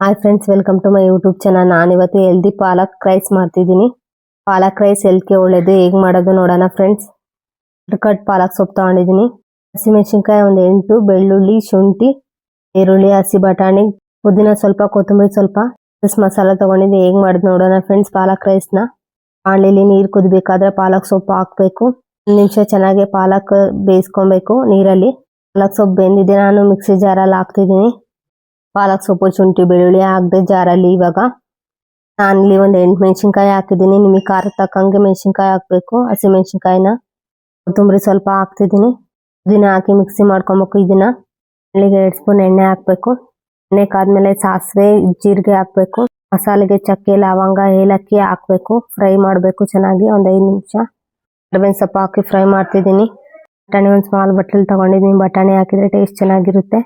Hi friends, welcome to my YouTube channel. ನಾನಿವತ್ತು healthy palak rice ಮಾಡ್ತಿದ್ದೀನಿ. Palak rice ಹೆಲ್ತ್ಗೆ ಒಳ್ಳೇದು. ಹೇಗೆ ಮಾಡೋದು ನೋಡೋಣ ಫ್ರೆಂಡ್ಸ್. ಕಟ್ ಪಾಲಕ್ ಸೊಪ್ಪು ತಗೊಂಡಿದ್ದೀನಿ. ಹಸಿಮೆಣಸಿನ್ಕಾಯಿ ಒಂದು 8, ಬೆಳ್ಳುಳ್ಳಿ, ಶುಂಠಿ, ಈರುಳ್ಳಿ, ಹಸಿ ಬಟಾಣಿ, ಪುದೀನ ಸ್ವಲ್ಪ, ಕೊತ್ತಂಬರಿ ಸ್ವಲ್ಪ, ಮಸಾಲ ತಗೊಂಡಿದ್ದೀನಿ. ಹೇಗೆ ಮಾಡೋದು ನೋಡೋಣ ಫ್ರೆಂಡ್ಸ್. ಪಾಲಕ್ ರೈಸ್ನ ಬಾಣಲೆಯಲ್ಲಿ ನೀರು ಕುದಿಬೇಕಾದ್ರೆ ಪಾಲಕ್ ಸೊಪ್ಪು ಹಾಕಬೇಕು. 1 ನಿಮಿಷ ಚೆನ್ನಾಗಿ ಪಾಲಕ್ ಬೇಯಿಸ್ಕೊಬೇಕು ನೀರಲ್ಲಿ. ಪಾಲಕ್ ಸೊಪ್ಪು ಬೆಂದಿದೆ. ನಾನು ಮಿಕ್ಸಿ ಜಾರಲ್ಲಿ ಹಾಕ್ತಿದ್ದೀನಿ. ಪಾಲಕ್ ಸೊಪ್ಪು, ಶುಂಠಿ, ಬೆಳ್ಳುಳ್ಳಿ ಹಾಕಿದೆ ಜಾರಲ್ಲಿ. ಇವಾಗ ನಾನಿಲ್ಲಿ ಒಂದು 8 ಮೆಣಸಿನ್ಕಾಯಿ ಹಾಕಿದ್ದೀನಿ. ನಿಮಗೆ ಖಾರ ತಕ್ಕಂಗೆ ಮೆಣಸಿನ್ಕಾಯಿ ಹಾಕಬೇಕು. ಹಸಿ ಮೆಣಸಿನ್ಕಾಯಿನ, ಕೊತ್ತಂಬರಿ ಸ್ವಲ್ಪ ಹಾಕ್ತಿದ್ದೀನಿ. ಇದನ್ನ ಹಾಕಿ ಮಿಕ್ಸಿ ಮಾಡ್ಕೊಬೇಕು. ಇದನ್ನ ಎಣ್ಣೆಗೆ 2 ಸ್ಪೂನ್ ಎಣ್ಣೆ ಹಾಕಬೇಕು. ಎಣ್ಣೆ ಕಾದ್ಮೇಲೆ ಸಾಸಿವೆ, ಜೀರಿಗೆ ಹಾಕಬೇಕು. ಮಸಾಲೆಗೆ ಚಕ್ಕೆ, ಲವಂಗ, ಏಲಕ್ಕಿ ಹಾಕಬೇಕು. ಫ್ರೈ ಮಾಡಬೇಕು ಚೆನ್ನಾಗಿ ಒಂದು 5 ನಿಮಿಷ. ಕರಿಬೇವಿನ ಸೊಪ್ಪು ಹಾಕಿ ಫ್ರೈ ಮಾಡ್ತಿದ್ದೀನಿ. ಬಟಾಣಿ ಒಂದು ಸ್ಮಾಲ್ ಬಟ್ಲಲ್ಲಿ ತಗೊಂಡಿದ್ದೀನಿ. ಬಟಾಣಿ ಹಾಕಿದ್ರೆ ಟೇಸ್ಟ್ ಚೆನ್ನಾಗಿರುತ್ತೆ.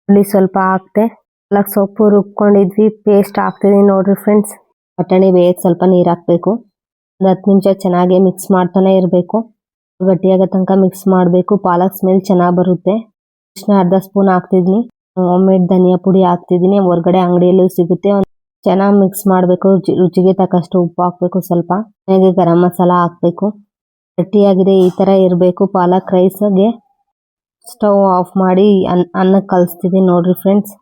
ಹುಳಿ ಸ್ವಲ್ಪ ಹಾಕ್ತೆ. ಪಾಲಕ್ ಸೊಪ್ಪು ರುಬ್ಕೊಂಡಿದ್ವಿ, ಪೇಸ್ಟ್ ಹಾಕ್ತಿದ್ದೀನಿ ನೋಡ್ರಿ ಫ್ರೆಂಡ್ಸ್. ಬಟಾಣಿ ಬೇಯಕ್ಕೆ ಸ್ವಲ್ಪ ನೀರು ಹಾಕಬೇಕು. ಒಂದು 10 ನಿಮಿಷ ಚೆನ್ನಾಗಿ ಮಿಕ್ಸ್ ಮಾಡ್ತಾನೆ ಇರಬೇಕು. ಗಟ್ಟಿಯಾಗೋ ತನಕ ಮಿಕ್ಸ್ ಮಾಡಬೇಕು. ಪಾಲಕ್ ಸ್ಮೆಲ್ ಚೆನ್ನಾಗಿ ಬರುತ್ತೆ. ಅರ್ಧ ಸ್ಪೂನ್ ಹಾಕ್ತಿದ್ದೀನಿ. ಹೋಮ್ ಮೇಡ್ ಧನಿಯಾ ಪುಡಿ ಹಾಕ್ತಿದ್ದೀನಿ. ಹೊರಗಡೆ ಅಂಗಡಿಯಲ್ಲೂ ಸಿಗುತ್ತೆ. ಚೆನ್ನಾಗಿ ಮಿಕ್ಸ್ ಮಾಡಬೇಕು. ರುಚಿಗೆ ತಕ್ಕಷ್ಟು ಉಪ್ಪು ಹಾಕಬೇಕು. ಸ್ವಲ್ಪ ಹಾಗೆ ಗರಂ ಮಸಾಲ ಹಾಕಬೇಕು. ಗಟ್ಟಿಯಾಗಿದೆ, ಈ ಥರ ಇರಬೇಕು ಪಾಲಕ್ ರೈಸ್ಗೆ. ಸ್ಟವ್ ಆಫ್ ಮಾಡಿ ಅನ್ನಕ್ಕೆ ಕಲಿಸ್ತಿದ್ದೀನಿ ನೋಡ್ರಿ ಫ್ರೆಂಡ್ಸ್.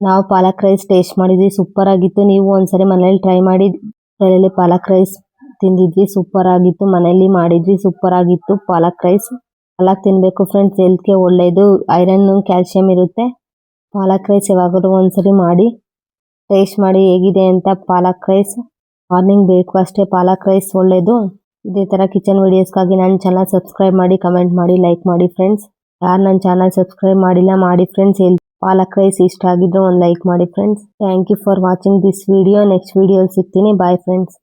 ನಾವು ಪಾಲಕ್ ರೈಸ್ ಟೇಸ್ಟ್ ಮಾಡಿದ್ವಿ, ಸೂಪರ್ ಆಗಿತ್ತು. ನೀವು ಒಂದ್ಸರಿ ಮನೇಲಿ ಟ್ರೈ ಮಾಡಿ. ಮನೆಯಲ್ಲಿ ಪಾಲಕ್ ರೈಸ್ ತಿಂದಿದ್ವಿ, ಸೂಪರ್ ಆಗಿತ್ತು. ಮನೇಲಿ ಮಾಡಿದ್ವಿ, ಸೂಪರ್ ಆಗಿತ್ತು ಪಾಲಕ್ ರೈಸ್. ಪಾಲಕ್ ತಿನ್ನಬೇಕು ಫ್ರೆಂಡ್ಸ್, ಹೆಲ್ತ್ಗೆ ಒಳ್ಳೆಯದು. ಐರನ್, ಕ್ಯಾಲ್ಸಿಯಂ ಇರುತ್ತೆ. ಪಾಲಕ್ ರೈಸ್ ಯಾವಾಗಲೂ ಒಂದ್ಸರಿ ಮಾಡಿ ಟೇಸ್ಟ್ ಮಾಡಿ ಹೇಗಿದೆ ಅಂತ. ಪಾಲಕ್ ರೈಸ್ ಮಾರ್ನಿಂಗ್ ಬೇಕು ಅಷ್ಟೇ. ಪಾಲಕ್ ರೈಸ್ ಒಳ್ಳೆಯದು. ಇದೇ ಥರ ಕಿಚನ್ ವಿಡಿಯೋಸ್ಗಾಗಿ ನನ್ನ ಚಾನಲ್ ಸಬ್ಸ್ಕ್ರೈಬ್ ಮಾಡಿ, ಕಮೆಂಟ್ ಮಾಡಿ, ಲೈಕ್ ಮಾಡಿ ಫ್ರೆಂಡ್ಸ್. ಯಾರು ನನ್ನ ಚಾನಲ್ ಸಬ್ಸ್ಕ್ರೈಬ್ ಮಾಡಿಲ್ಲ ಮಾಡಿ ಫ್ರೆಂಡ್ಸ್. ಪಾಲಕ್ ರೈಸ್ ಇಷ್ಟ ಆಗಿದ್ರೆ ಒಂದು ಲೈಕ್ ಮಾಡಿ friends. Thank you for watching this video. Next ವಿಡಿಯೋಲಿ ಸಿಗ್ತೀನಿ. Bye friends.